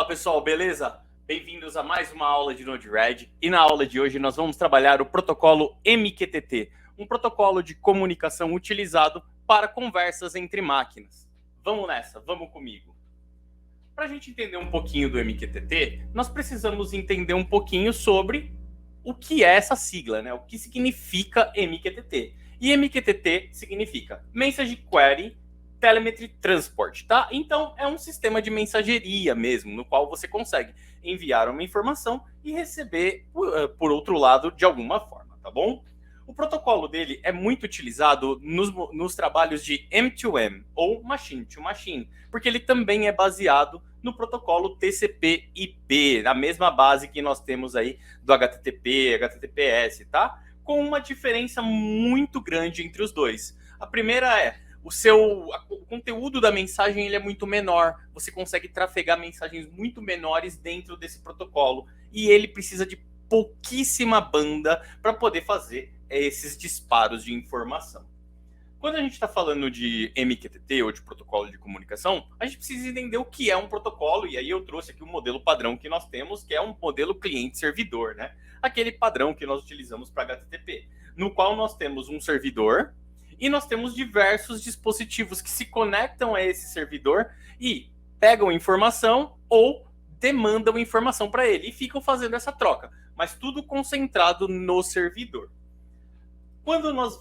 Fala pessoal, beleza? Bem-vindos a mais uma aula de Node-RED e na aula de hoje nós vamos trabalhar o protocolo MQTT, um protocolo de comunicação utilizado para conversas entre máquinas. Vamos nessa, vamos comigo. Para a gente entender um pouquinho do MQTT, nós precisamos entender um pouquinho sobre o que é essa sigla, né? O que significa MQTT. E MQTT significa Message Query Telemetry Transport, tá? Então, é um sistema de mensageria mesmo, no qual você consegue enviar uma informação e receber por outro lado de alguma forma, tá bom? O protocolo dele é muito utilizado nos trabalhos de M2M, ou Machine to Machine, porque ele também é baseado no protocolo TCP/IP, na mesma base que nós temos aí do HTTP, HTTPS, tá? Com uma diferença muito grande entre os dois. A primeira é o conteúdo da mensagem ele é muito menor. Você consegue trafegar mensagens muito menores dentro desse protocolo. E ele precisa de pouquíssima banda para poder fazer esses disparos de informação. Quando a gente está falando de MQTT, ou de protocolo de comunicação, a gente precisa entender o que é um protocolo. E aí eu trouxe aqui o modelo padrão que nós temos, que é um modelo cliente-servidor, né? Aquele padrão que nós utilizamos para HTTP, no qual nós temos um servidor e nós temos diversos dispositivos que se conectam a esse servidor e pegam informação ou demandam informação para ele e ficam fazendo essa troca, mas tudo concentrado no servidor. Quando nós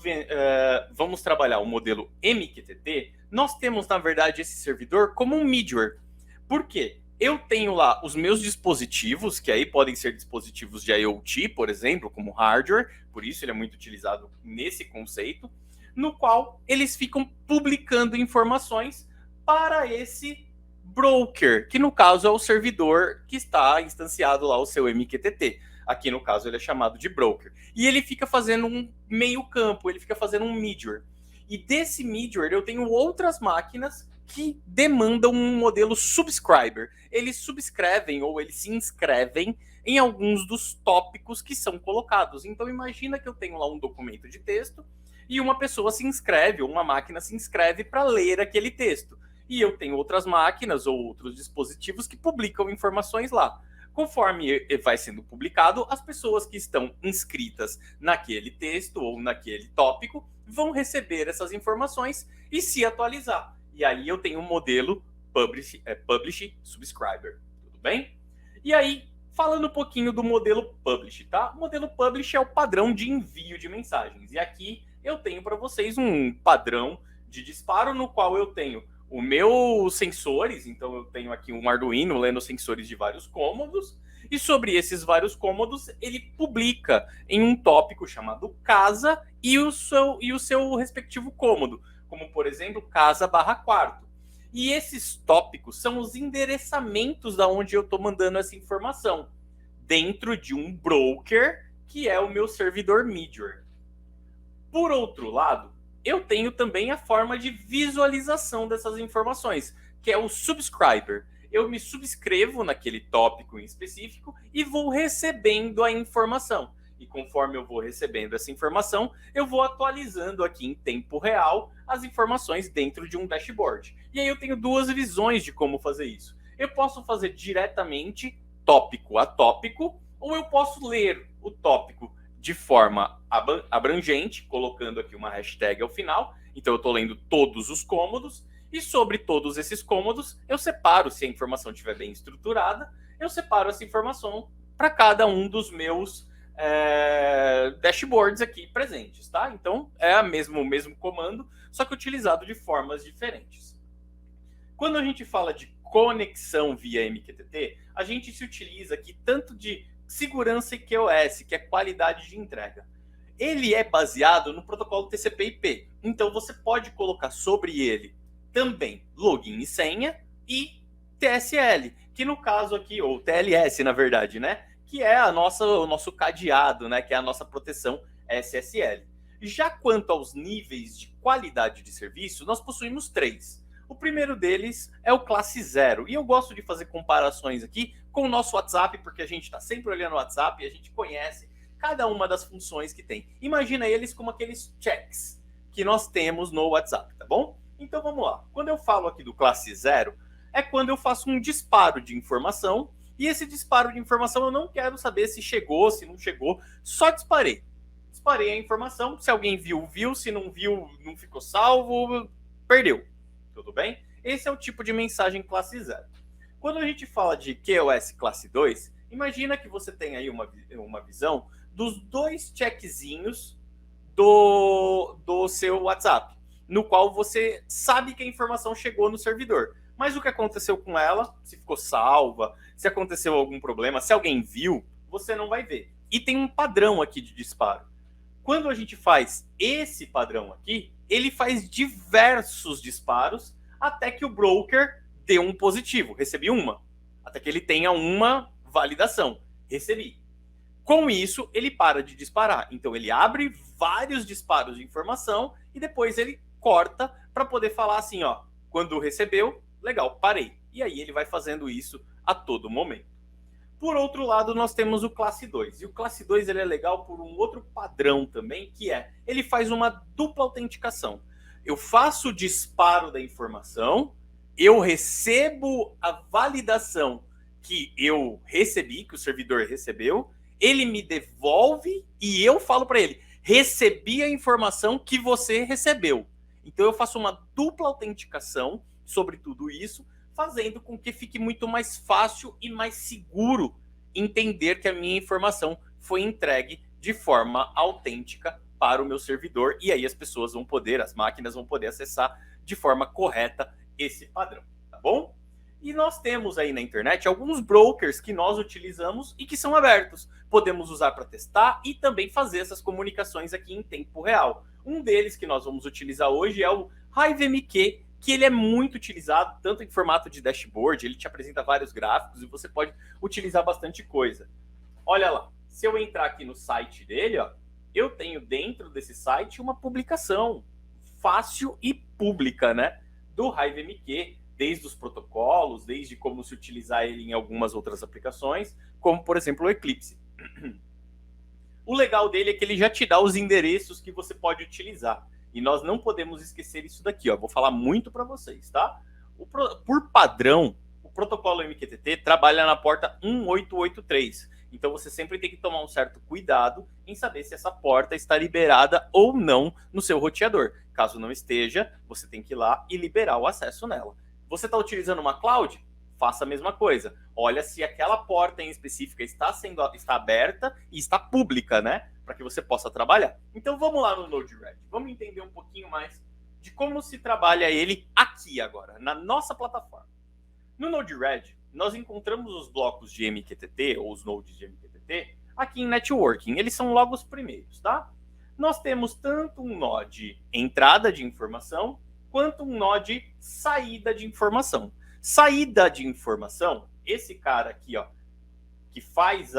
vamos trabalhar o modelo MQTT, nós temos, na verdade, esse servidor como um middleware. Por quê? Eu tenho lá os meus dispositivos, que aí podem ser dispositivos de IoT, por exemplo, como hardware, por isso ele é muito utilizado nesse conceito, no qual eles ficam publicando informações para esse broker, que no caso é o servidor que está instanciado lá, o seu MQTT. Aqui no caso ele é chamado de broker. E ele fica fazendo um meio campo, ele fica fazendo um middleware. E desse middleware eu tenho outras máquinas que demandam um modelo subscriber. Eles subscrevem ou eles se inscrevem em alguns dos tópicos que são colocados. Então imagina que eu tenho lá um documento de texto e uma pessoa se inscreve, ou uma máquina se inscreve para ler aquele texto. E eu tenho outras máquinas ou outros dispositivos que publicam informações lá. Conforme vai sendo publicado, as pessoas que estão inscritas naquele texto ou naquele tópico vão receber essas informações e se atualizar. E aí eu tenho um modelo Publish Subscriber, tudo bem? E aí, falando um pouquinho do modelo Publish, tá? O modelo Publish é o padrão de envio de mensagens. E aqui eu tenho para vocês um padrão de disparo no qual eu tenho os meus sensores, então eu tenho aqui um Arduino lendo sensores de vários cômodos, e sobre esses vários cômodos ele publica em um tópico chamado casa e o seu respectivo cômodo, como por exemplo casa/quarto. E esses tópicos são os endereçamentos da onde eu estou mandando essa informação, dentro de um broker que é o meu servidor middleware. Por outro lado, eu tenho também a forma de visualização dessas informações, que é o subscriber. Eu me subscrevo naquele tópico em específico e vou recebendo a informação. E conforme eu vou recebendo essa informação, eu vou atualizando aqui em tempo real as informações dentro de um dashboard. E aí eu tenho duas visões de como fazer isso. Eu posso fazer diretamente tópico a tópico, ou eu posso ler o tópico de forma abrangente, colocando aqui uma hashtag ao final. Então eu estou lendo todos os cômodos, e sobre todos esses cômodos, eu separo, se a informação estiver bem estruturada, eu separo essa informação para cada um dos meus dashboards aqui presentes, tá? Então é o mesmo comando, só que utilizado de formas diferentes. Quando a gente fala de conexão via MQTT, a gente se utiliza aqui tanto de segurança e QoS, que é qualidade de entrega. Ele é baseado no protocolo TCP/IP, então você pode colocar sobre ele também login e senha e TSL, que no caso aqui, ou TLS na verdade, né? Que é o nosso cadeado, né? Que é a nossa proteção SSL. Já quanto aos níveis de qualidade de serviço, nós possuímos 3. O primeiro deles é o classe 0. E eu gosto de fazer comparações aqui com o nosso WhatsApp, porque a gente está sempre olhando o WhatsApp e a gente conhece cada uma das funções que tem. Imagina eles como aqueles checks que nós temos no WhatsApp, tá bom? Então vamos lá. Quando eu falo aqui do classe 0, é quando eu faço um disparo de informação, e esse disparo de informação eu não quero saber se chegou, se não chegou, só disparei. Disparei a informação, se alguém viu, viu, se não viu, não ficou salvo, perdeu. Tudo bem? Esse é o tipo de mensagem classe 0. Quando a gente fala de QoS classe 2, imagina que você tem aí uma visão dos 2 checkzinhos do seu WhatsApp, no qual você sabe que a informação chegou no servidor. Mas o que aconteceu com ela, se ficou salva, se aconteceu algum problema, se alguém viu, você não vai ver. E tem um padrão aqui de disparo. Quando a gente faz esse padrão aqui, ele faz diversos disparos até que o broker dê um positivo. Recebi uma. Até que ele tenha uma validação. Recebi. Com isso, ele para de disparar. Então, ele abre vários disparos de informação e depois ele corta para poder falar assim, ó, quando recebeu, legal, parei. E aí ele vai fazendo isso a todo momento. Por outro lado, nós temos o classe 2. E o classe 2 ele é legal por um outro padrão também, que é, ele faz uma dupla autenticação. Eu faço o disparo da informação, eu recebo a validação que eu recebi, que o servidor recebeu, ele me devolve e eu falo para ele, recebi a informação que você recebeu. Então eu faço uma dupla autenticação sobre tudo isso, fazendo com que fique muito mais fácil e mais seguro entender que a minha informação foi entregue de forma autêntica para o meu servidor, e aí as pessoas vão poder, as máquinas vão poder acessar de forma correta esse padrão, tá bom? E nós temos aí na internet alguns brokers que nós utilizamos e que são abertos. Podemos usar para testar e também fazer essas comunicações aqui em tempo real. Um deles que nós vamos utilizar hoje é o HiveMQ, que ele é muito utilizado, tanto em formato de dashboard, ele te apresenta vários gráficos e você pode utilizar bastante coisa. Olha lá, se eu entrar aqui no site dele, ó, eu tenho dentro desse site uma publicação fácil e pública, né, do HiveMQ, desde os protocolos, desde como se utilizar ele em algumas outras aplicações, como, por exemplo, o Eclipse. O legal dele é que ele já te dá os endereços que você pode utilizar. E nós não podemos esquecer isso daqui, ó. Vou falar muito para vocês, tá? Por padrão, o protocolo MQTT trabalha na porta 1883. Então você sempre tem que tomar um certo cuidado em saber se essa porta está liberada ou não no seu roteador. Caso não esteja, você tem que ir lá e liberar o acesso nela. Você está utilizando uma cloud? Faça a mesma coisa. Olha se aquela porta em específica está aberta e está pública, né? Para que você possa trabalhar. Então vamos lá no Node-RED. Vamos entender um pouquinho mais de como se trabalha ele aqui agora, na nossa plataforma. No Node-RED, nós encontramos os blocos de MQTT, ou os nodes de MQTT, aqui em Networking. Eles são logo os primeiros, tá? Nós temos tanto um node entrada de informação, quanto um node saída de informação. Saída de informação, esse cara aqui, ó, que faz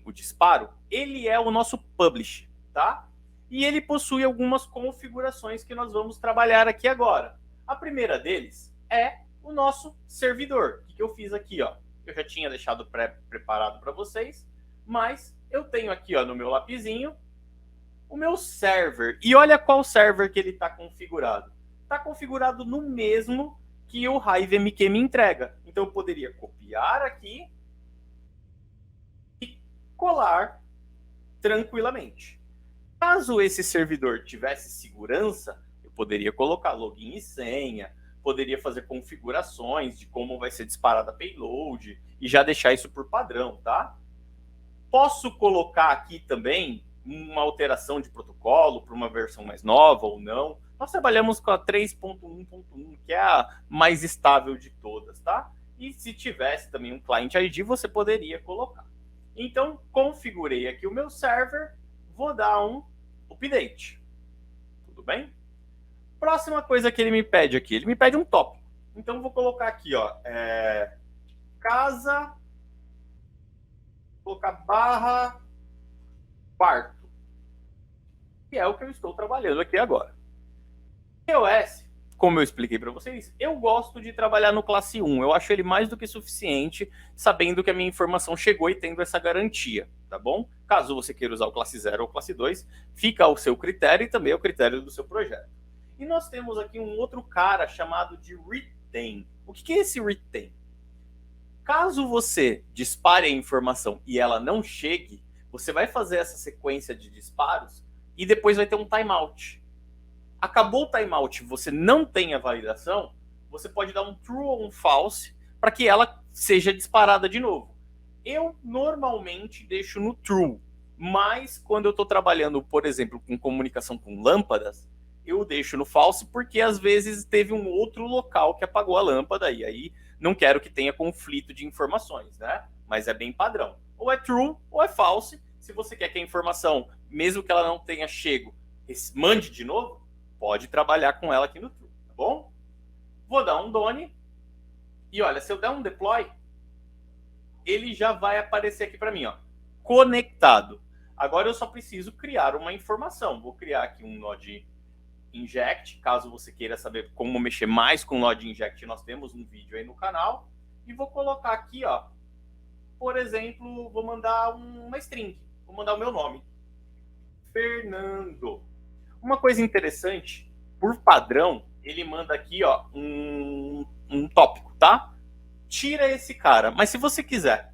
o disparo, ele é o nosso publish, tá? E ele possui algumas configurações que nós vamos trabalhar aqui agora. A primeira deles é o nosso servidor. O que eu fiz aqui, ó? Eu já tinha deixado preparado para vocês, mas eu tenho aqui, ó, no meu lapisinho, o meu server. E olha qual server que ele está configurado. Está configurado no mesmo que o HiveMQ me entrega. Então eu poderia copiar aqui e colar tranquilamente. Caso esse servidor tivesse segurança, eu poderia colocar login e senha, poderia fazer configurações de como vai ser disparada a payload e já deixar isso por padrão, tá? Posso colocar aqui também uma alteração de protocolo para uma versão mais nova ou não. Nós trabalhamos com a 3.1.1, que é a mais estável de todas, tá? E se tivesse também um client ID, você poderia colocar. Então, configurei aqui o meu server, vou dar um update. Tudo bem? Próxima coisa que ele me pede aqui, ele me pede um tópico. Então, vou colocar aqui, ó, casa, vou colocar barra quarto, que é o que eu estou trabalhando aqui agora. QoS, como eu expliquei para vocês, eu gosto de trabalhar no classe 1. Eu acho ele mais do que suficiente, sabendo que a minha informação chegou e tendo essa garantia, tá bom? Caso você queira usar o classe 0 ou classe 2, fica ao seu critério e também ao critério do seu projeto. E nós temos aqui um outro cara chamado de retain. O que é esse retain? Caso você dispare a informação e ela não chegue, você vai fazer essa sequência de disparos e depois vai ter um timeout. Acabou o timeout, você não tem a validação, você pode dar um true ou um false para que ela seja disparada de novo. Eu normalmente deixo no true, mas quando eu estou trabalhando, por exemplo, com comunicação com lâmpadas, eu deixo no false porque às vezes teve um outro local que apagou a lâmpada e aí não quero que tenha conflito de informações, né? Mas é bem padrão. Ou é true ou é false. Se você quer que a informação, mesmo que ela não tenha chego, mande de novo, pode trabalhar com ela aqui no true, tá bom? Vou dar um done. E olha, se eu der um deploy, ele já vai aparecer aqui para mim, ó, conectado. Agora eu só preciso criar uma informação. Vou criar aqui um node inject, caso você queira saber como mexer mais com node inject, nós temos um vídeo aí no canal. E vou colocar aqui, ó, por exemplo, vou mandar uma string, vou mandar o meu nome, Fernando. Uma coisa interessante, por padrão, ele manda aqui, ó, um tópico, tá? Tira esse cara, mas se você quiser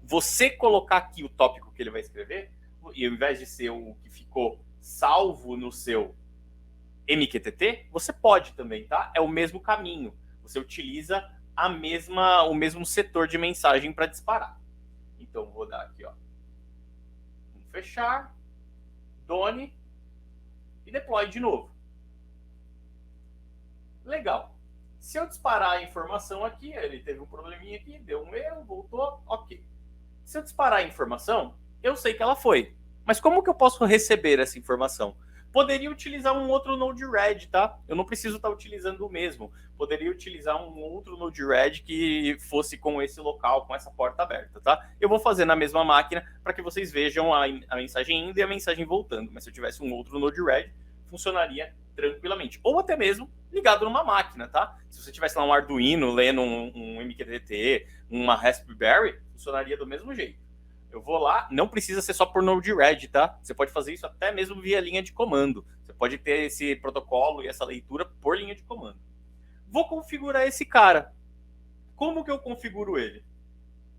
você colocar aqui o tópico que ele vai escrever, e ao invés de ser o que ficou salvo no seu MQTT, você pode também, tá? É o mesmo caminho. Você utiliza o mesmo setor de mensagem para disparar. Então, vou dar aqui, ó, fechar, done e deploy de novo. Legal. Se eu disparar a informação aqui, ele teve um probleminha aqui, deu um erro, voltou, ok. Se eu disparar a informação, eu sei que ela foi. Mas como que eu posso receber essa informação? Poderia utilizar um outro Node-RED, tá? Eu não preciso estar utilizando o mesmo. Poderia utilizar um outro Node-RED que fosse com esse local, com essa porta aberta, tá? Eu vou fazer na mesma máquina para que vocês vejam a mensagem indo e a mensagem voltando. Mas se eu tivesse um outro Node-RED, funcionaria tranquilamente. Ou até mesmo ligado numa máquina, tá? Se você tivesse lá um Arduino lendo um MQTT, uma Raspberry, funcionaria do mesmo jeito. Eu vou lá, não precisa ser só por Node-RED, tá? Você pode fazer isso até mesmo via linha de comando. Você pode ter esse protocolo e essa leitura por linha de comando. Vou configurar esse cara. Como que eu configuro ele?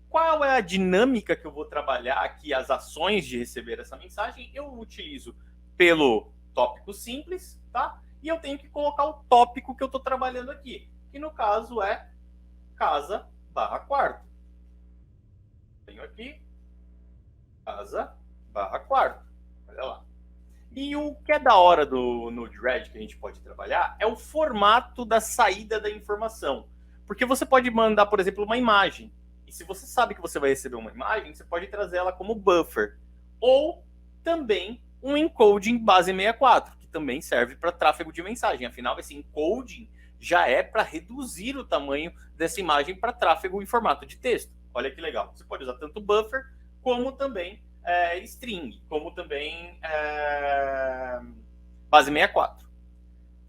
Qual é a dinâmica que eu vou trabalhar aqui, as ações de receber essa mensagem? Eu utilizo pelo tópico simples, tá? E eu tenho que colocar o tópico que eu estou trabalhando aqui, que no caso é casa/quarto. Tenho aqui casa/quarto. Olha lá. E o que é da hora do Node-RED que a gente pode trabalhar é o formato da saída da informação. Porque você pode mandar, por exemplo, uma imagem. E se você sabe que você vai receber uma imagem, você pode trazer ela como buffer. Ou também um encoding base 64, que também serve para tráfego de mensagem. Afinal, esse encoding já é para reduzir o tamanho dessa imagem para tráfego em formato de texto. Olha que legal. Você pode usar tanto buffer como também string, como também base 64.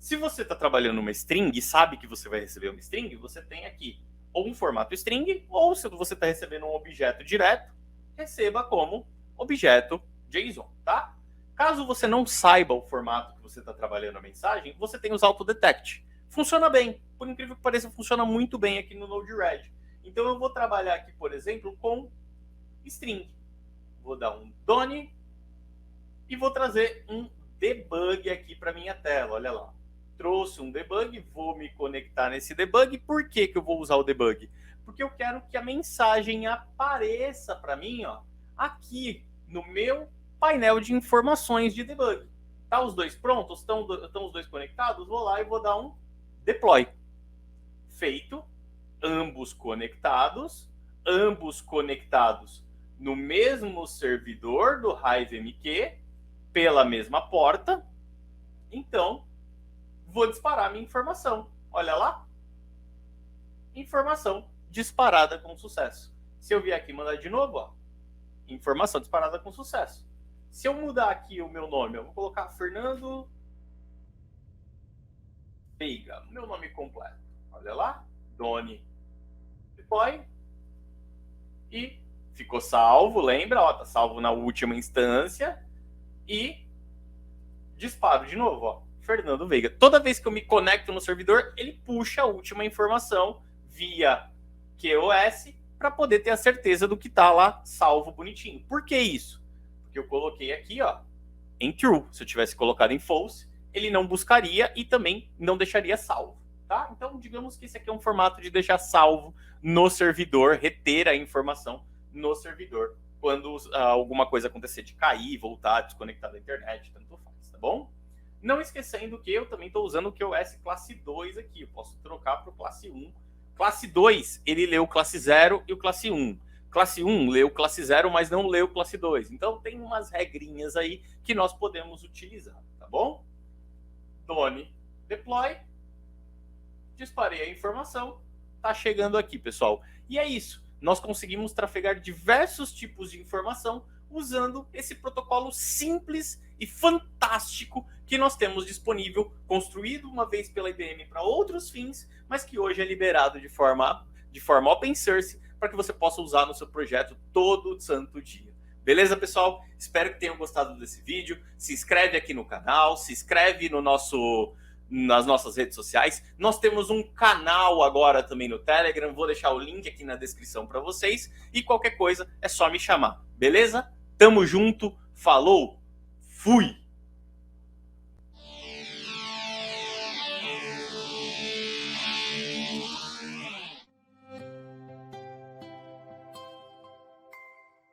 Se você está trabalhando uma string e sabe que você vai receber uma string, você tem aqui ou um formato string, ou se você está recebendo um objeto direto, receba como objeto JSON, tá? Caso você não saiba o formato que você está trabalhando a mensagem, você tem os autodetect. Funciona bem. Por incrível que pareça, funciona muito bem aqui no Node-RED. Então eu vou trabalhar aqui, por exemplo, com string. Vou dar um done e vou trazer um debug aqui para minha tela. Olha lá. Trouxe um debug, vou me conectar nesse debug. Por que que eu vou usar o debug? Porque eu quero que a mensagem apareça para mim, ó, aqui no meu painel de informações de debug. Tá os dois prontos? Estão os dois conectados? Vou lá e vou dar um deploy. Feito. Ambos conectados no mesmo servidor do HiveMQ, pela mesma porta. Então, vou disparar minha informação. Olha lá. Informação disparada com sucesso. Se eu vier aqui e mandar de novo, ó, informação disparada com sucesso. Se eu mudar aqui o meu nome, eu vou colocar Fernando Veiga, meu nome completo. Olha lá, Doni deploy e ficou salvo, lembra? Ó, tá salvo na última instância e disparo de novo, ó, Fernando Veiga. Toda vez que eu me conecto no servidor, ele puxa a última informação via QoS para poder ter a certeza do que está lá salvo bonitinho. Por que isso? Porque eu coloquei aqui, ó, em true. Se eu tivesse colocado em false, ele não buscaria e também não deixaria salvo, tá? Então, digamos que esse aqui é um formato de deixar salvo no servidor, reter a informação no servidor, quando alguma coisa acontecer de cair, voltar, desconectar da internet, tanto faz, tá bom? Não esquecendo que eu também estou usando o QoS classe 2 aqui, eu posso trocar para o classe 1. Classe 2, ele leu classe 0 e o classe 1. Classe 1 leu classe 0, mas não leu classe 2. Então tem umas regrinhas aí que nós podemos utilizar, tá bom? Done, deploy, disparei a informação, tá chegando aqui, pessoal. E é isso, nós conseguimos trafegar diversos tipos de informação usando esse protocolo simples e fantástico que nós temos disponível, construído uma vez pela IBM para outros fins, mas que hoje é liberado de forma open source para que você possa usar no seu projeto todo santo dia. Beleza, pessoal? Espero que tenham gostado desse vídeo. Se inscreve aqui no canal, se inscreve nas nossas redes sociais. Nós temos um canal agora também no Telegram. Vou deixar o link aqui na descrição para vocês. E qualquer coisa é só me chamar. Beleza? Tamo junto. Falou. Fui.